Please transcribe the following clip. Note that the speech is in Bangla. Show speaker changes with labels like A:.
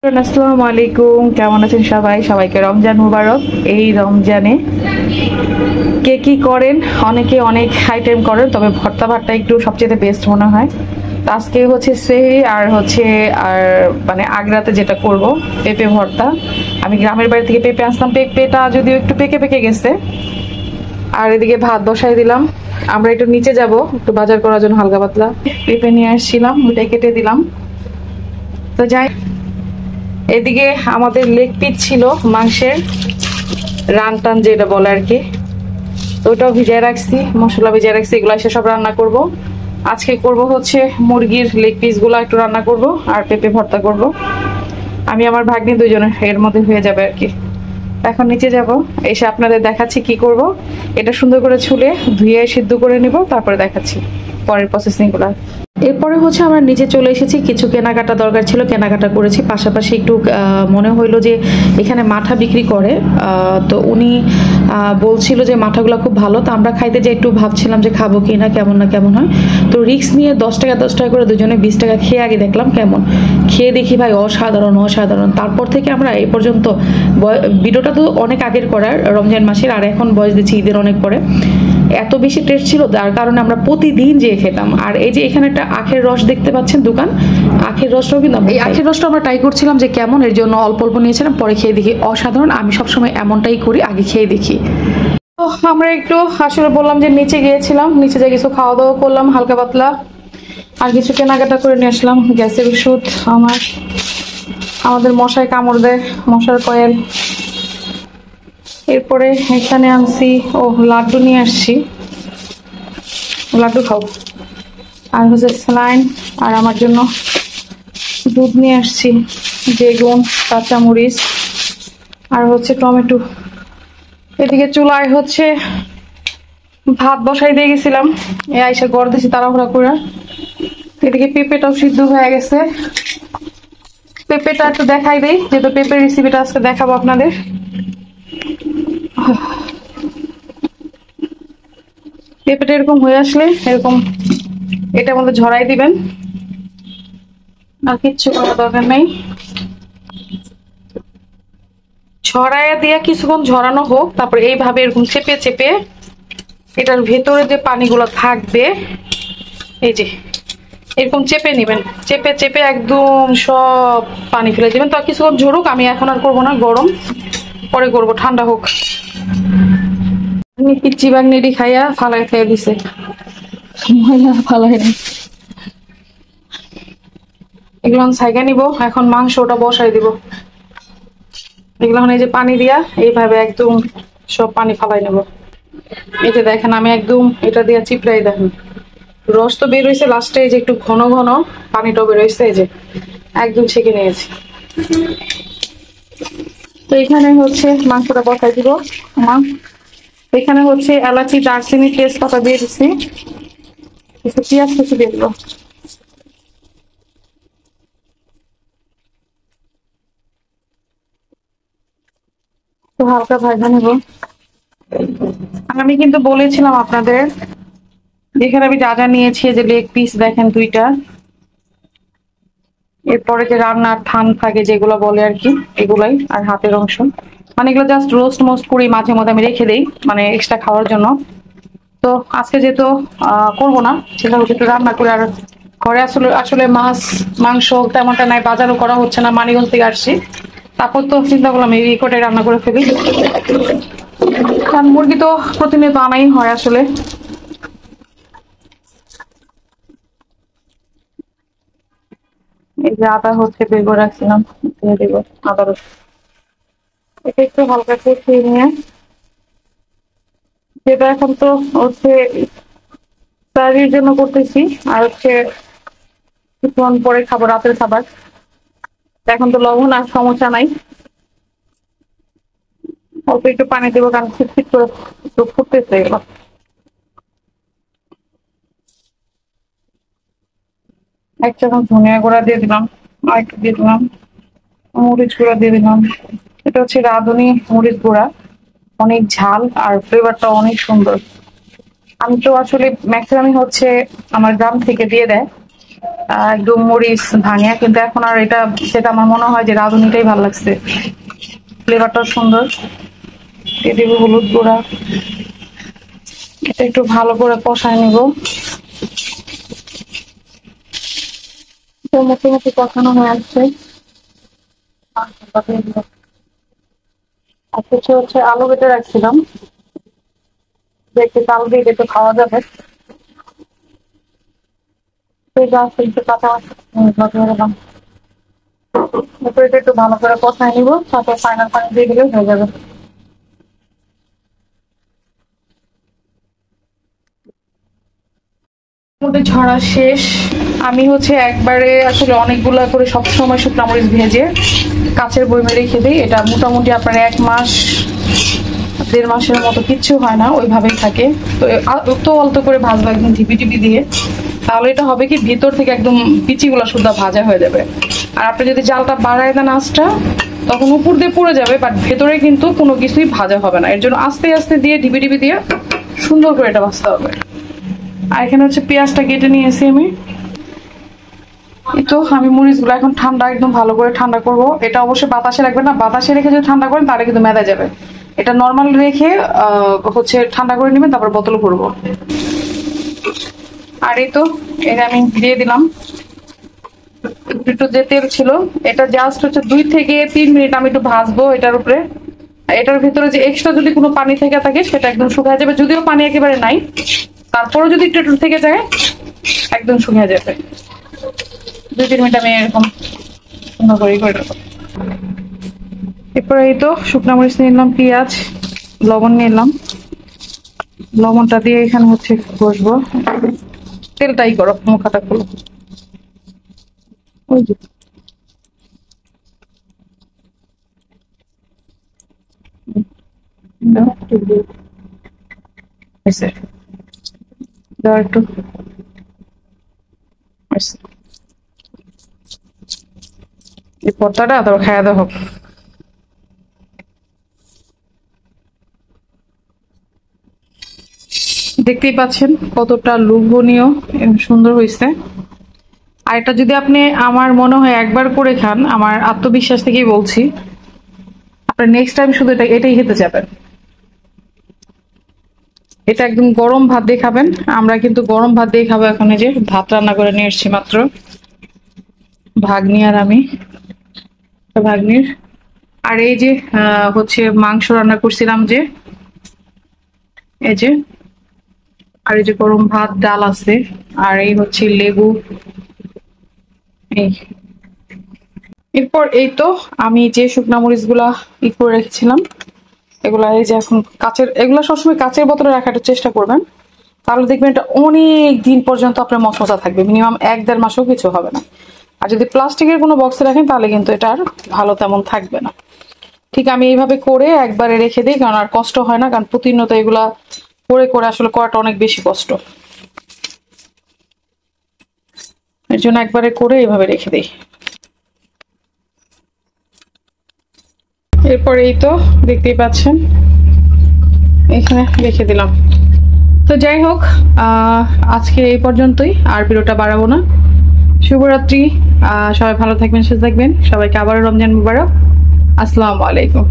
A: আসসালামু আলাইকুম, কেমন আছেন সবাই? সবাইকে রমজান মুবারক। এই রমজানে কে কি করেন? অনেকে অনেক আইটেম করেন, তবে ভর্তা ভাতটা একটু সবচেয়ে বেস্ট মনে হয়। তো আজকে হচ্ছে সেহরি আর মানে আগ্রাতে যেটা করব, পেঁপে ভর্তা। আমি গ্রামের বাড়ি থেকে পেঁপে আসলাম, পেঁপেটা যদিও একটু পেকে পেকে গেছে। আর এদিকে ভাত বসাই দিলাম। আমরা একটু নিচে যাব একটু বাজার করার জন্য, হালকা পাতলা পেঁপে নিয়ে আসছিলাম, ওটাই কেটে দিলাম। তো যাই, এদিকে আমাদের লেগ পিস ছিল মাংসের, রান টান যেটা বলে আর কি। তো ওটাও ভিজিয়ে রাখছি, মশলা ভিজিয়ে রাখছি, এগুলো এসে সব রান্না করব। আজকে করব হচ্ছে মুরগির লেগ পিস গুলো একটু রান্না করব, আর পেঁপে ভর্তা করব। আমি আমার ভাগ্নি দুজনের এর মধ্যে হয়ে যাবে আর কি। এখন নিচে যাব, এসে আপনাদের দেখাচ্ছি কি করব। এটা সুন্দর করে ছুলে ধুয়ে সিদ্ধ করে নিব, তারপরে দেখাচ্ছি পরের প্রসেসিং গুলো। এরপরে হচ্ছে আমরা নিচে চলে এসেছি, কিছু কেনাকাটা দরকার ছিল, কেনাকাটা করেছি। পাশাপাশি একটু মনে হইলো যে এখানে মাঠা বিক্রি করে, তো উনি বলছিল যে মাঠাগুলো খুব ভালো। তো আমরা খাইতে যে একটু ভাবছিলাম যে খাবো কি না, কেমন না কেমন হয়। তো রিস্ক নিয়ে 10 টাকা করে দুজনে 20 টাকা খেয়ে আগে দেখলাম কেমন। খেয়ে দেখি ভাই অসাধারণ অসাধারণ। তারপর থেকে আমরা এই পর্যন্ত, ভিডিওটা তো অনেক আগের করার, রমজান মাসের, আর এখন বয়স দিচ্ছি ঈদের অনেক পরে। এত বেশি টেস্ট ছিল যার কারণে আমরা প্রতিদিন যেয়ে খেতাম। আর এই যে এখানে একটা আখের রস দেখতে পাচ্ছেন দোকান, আখের রসটাও কিন্তু এই আখের রসটা আমরা ট্রাই করছিলাম যে কেমন, এর জন্য অল্প অল্প নিয়েছিলাম, পরে খেয়ে দেখি অসাধারণ। আমি সবসময় এমনটাই করি, আগে খেয়ে দেখি। তো আমরা একটু আসলে বললাম যে নিচে গিয়েছিলাম, নিচে যা কিছু খাওয়া দাওয়া করলাম হালকা পাতলা, আর কিছু কেনাকাটা করে নিয়ে আসলাম। গ্যাসের ওষুধ, আমাদের মশায় কামড় দেয়, মশার কয়েল। এরপরে এখানে আনছি লাড্ডু নিয়ে আসছি, লাড্ডু খাও। আর হচ্ছে স্যালাইন, আর আমার জন্য দুধ নিয়ে আসছি, বেগুন, কাঁচামরিচ, আর হচ্ছে টমেটো। এদিকে চুলায় হচ্ছে ভাত বসাই দিয়ে গেছিলাম, আইসা গড় দিয়েছি তাড়াহুড়া করে। এদিকে পেঁপেটাও সিদ্ধ হয়ে গেছে। পেঁপেটা একটু দেখাই দেই, যেহেতু পেঁপের রেসিপিটা আজকে দেখাবো আপনাদের। পেঁপেটা এরকম হয়ে আসলে এরকম এটার মধ্যে ঝরাই দিবেন, আর কিচ্ছু করার দরকার নেই। ছড়াইয়া দিয়ে কিছুক্ষণ ঝরানো হোক, তারপরে এইভাবে এরকম চেপে চেপে এটার ভেতরে যে পানিগুলো থাকবে, এই যে এরকম চেপে নিবেন, চেপে চেপে একদম সব পানি ফেলে দিবেন। তো কিছুক্ষণ ঝরুক, আমি এখন আর করবো না, গরম পরে করবো, ঠান্ডা হোক। পিচ্ছি বাগনেডি খাইয়া ফালাই খাইয়া দিছে, ময়লা ফালাই নি। এগুলো ছাইকা নিব, এখন মাংসটা বসাই দিব। এগুলো এই যে পানি দিয়া এইভাবে একদম সব পানি ফালাই নেব। এই যে দেখেন আমি একদম এটা দিয়া চিপড়াই, দেখেন রস তো বের হয়েছে, লাস্টে এই যে একটু ঘন ঘন পানিটাও বের হয়েছে, এই যে একদম ছেঁকে নিয়েছি। তো এখানে হচ্ছে মাংসটা বসাই দিব। এখানে হচ্ছে এলাচি, দারচিনি, তেজপাতা দিয়ে দিচ্ছি, একটু পেঁয়াজ কুচি দিয়ে দিব। তো হালকা ভাজা নেব। আমি কিন্তু বলেছিলাম আপনাদের, যেখানে আমি যা যা নিয়েছি, যে লেগ পিস দেখেন 2টা, এরপরে যে রান্নার থান থাকে যেগুলো বলে আর কি, এগুলাই, আর হাতের অংশ, মানে এগুলো জাস্ট রোস্ট মোস্ট করি, মাঝে মধ্যে আমি রেখে দিই মানে এক্সট্রা খাওয়ার জন্য। তো আজকে যেহেতু করবো না, সেটা হচ্ছে একটু রান্না করে। আর ঘরে আসলে আসলে মাছ মাংস তেমনটা নাই, বাজারও করা হচ্ছে না, মানিগঞ্জ থেকে আসছি। তারপর তো চিন্তা করলাম এই কটাই রান্না করে ফেলি, কারণ মুরগি তো প্রতিনিয়ত আনাই হয় আসলে। এই যে আদা হচ্ছে বের করে রাখছিলাম, দিয়ে দেবো আদা রসুন। এটা একটু হালকা কষিয়ে নিয়ে, যেটা এখন তো হচ্ছে সার্ভির জন্য করতেছি, আর হচ্ছে কিছুক্ষণ পরে খাবো রাতের খাবার। এখন তো লবণ আর সমস্যা নাই, অল্প একটু পানি দেবো, কারণ ছিটছিট করে একটু ফুটতেছে এগুলো। এক চামচ ধনিয়া গুঁড়া দিয়ে দিলাম, আর একটু দিয়ে দিলাম মরিচ গুঁড়া দিয়ে দিলাম। এটা হচ্ছে রাঁধুনি মরিচ গুঁড়া, অনেক ঝাল আর ফ্লেভারটা অনেক সুন্দর। আমি তো আসলে ম্যাক্সিমামই হচ্ছে আমার গ্রাম থেকে দিয়ে দেয়, একদম মরিচ ভাঙে, কিন্তু এখন আর এটা সেটা আমার মনে হয় যে রাঁধুনিটাই ভালো লাগছে, ফ্লেভারটা সুন্দর। দিয়ে দিব হলুদ গুঁড়া, এটা একটু ভালো করে কষায় নিব। মোটামুটি কষানো হয়ে আসছে। আর কিছু হচ্ছে আলু কেটে রাখছিলাম, দেখতে চাল দিয়ে একটু খাওয়া যাবে। একটু ভালো করে কষায় নিব, তারপর ফাইনাল পানি দিয়ে দিলে হয়ে যাবে। মধ্যে ঝরা শেষ। আমি হচ্ছে একবারে আসলে অনেকগুলা করে সবসময় শুকনা মরিচ ভেজে কাচের বয়মে রেখে দিই। এটা মোটামুটি আপনার 1 মাস 1.5 মাসের মতো কিচ্ছু হয় না, ওইভাবেই থাকে। তো তো অল্প করে ভাজবো একদম ঢিপি টিপি দিয়ে, তাহলে এটা হবে কি ভিতর থেকে একদম বিচিগুলো শুদ্ধ ভাজা হয়ে যাবে। আর আপনি যদি জালটা বাড়ায় দেন আঁচটা, তখন উপর দিয়ে পড়ে যাবে, বাট ভেতরে কিন্তু কোনো কিছুই ভাজা হবে না। এর জন্য আস্তে আস্তে দিয়ে ঢিপি টিপি দিয়ে সুন্দর করে এটা ভাজতে হবে। আর এখানে হচ্ছে পেঁয়াজটা কেটে নিয়েছি আমি। এই তো আমি মরিচগুলো এখন ঠান্ডা, একদম ভালো করে ঠান্ডা করব। এটা অবশ্যই বাতাসে রাখবেন না, বাতাসে রেখে যদি ঠান্ডা করেন তাহলে কিন্তু মেদা যাবে। এটা নর্মাল রেখে হচ্ছে ঠান্ডা করে নেবেন, তারপর বোতলে ভরবো। আর এই তো এটা আমি দিয়ে দিলাম একটু যে তেল ছিল, এটা জাস্ট হচ্ছে 2 থেকে 3 মিনিট আমি একটু ভাজবো এটার উপরে। এটার ভিতরে যে এক্সট্রা যদি কোনো পানি থেকে থাকে সেটা একদম শুকিয়ে যাবে, যদিও পানি একেবারে নাই, তারপরেও যদি একটু একটু থেকে যায় একদম শুকিয়ে যাবে। 2-3 মিনিট আমি এরকম সুন্দর করে করে দেবো। এরপরে এই তো শুকনা মরিচ নিয়ে নিলাম, পেঁয়াজ, লবণ নিলাম। লবণটা দিয়ে এখানে হচ্ছে বসবো। তেলটাই গরম, মুখাটা খুলো। ওই যে একটু এই পর্দাটা তারপর খাওয়া দাওয়া হোক। দেখতেই পাচ্ছেন কতটা লোভনীয় এবং সুন্দর হয়েছে। আর এটা যদি আপনি, আমার মনে হয় একবার করে খান, আমার আত্মবিশ্বাস থেকেই বলছি, আপনার নেক্সট টাইম শুধু এটাই খেতে যাবেন। এটা একদম গরম ভাত দিয়ে খাবেন। আমরা কিন্তু গরম ভাত দিয়ে খাবো এখন। এই যে ভাত রান্না করে নিয়ে এসছি মাত্র, ভাগ্নি আর আমি, ভাগ্নির। আর এই যে হচ্ছে মাংস রান্না করছিলাম যে, এই যে, আর এই যে গরম ভাত, ডাল আছে, আর এই হচ্ছে লেবু। এই এরপর এই তো আমি যে শুকনা মরিচ গুলা করে রেখেছিলাম, এগুলা এই যে এখন কাচের, এগুলা সবসময় কাচের বোতলে রাখার চেষ্টা করবেন, তাহলে দেখবেন এটা অনেক দিন পর্যন্ত আপনার মশমশা থাকবে, মিনিমাম 1-1.5 মাসও কিছু হবে না। আর যদি প্লাস্টিকের কোনো বক্সে রাখেন তাহলে কিন্তু এটা আর ভালো তেমন থাকবে না। ঠিক আমি এইভাবে করে একবারে রেখে দিই, কারণ আর কষ্ট হয় না, কারণ প্রতিনিয়ত এগুলা করে করে আসলে করাটা অনেক বেশি কষ্ট। এর জন্য একবারে করে এইভাবে রেখে দিই। এরপর এই তো দেখতেই পাচ্ছেন এখানে রেখে দিলাম। তো যাই হোক, আজকে এই পর্যন্তই, আর ভিডিওটা বাড়াবো না। শুভরাত্রি। সবাই ভালো থাকবেন, সুস্থ থাকবেন। সবাইকে আবারও রমজান মুবারক। আসসালামু আলাইকুম।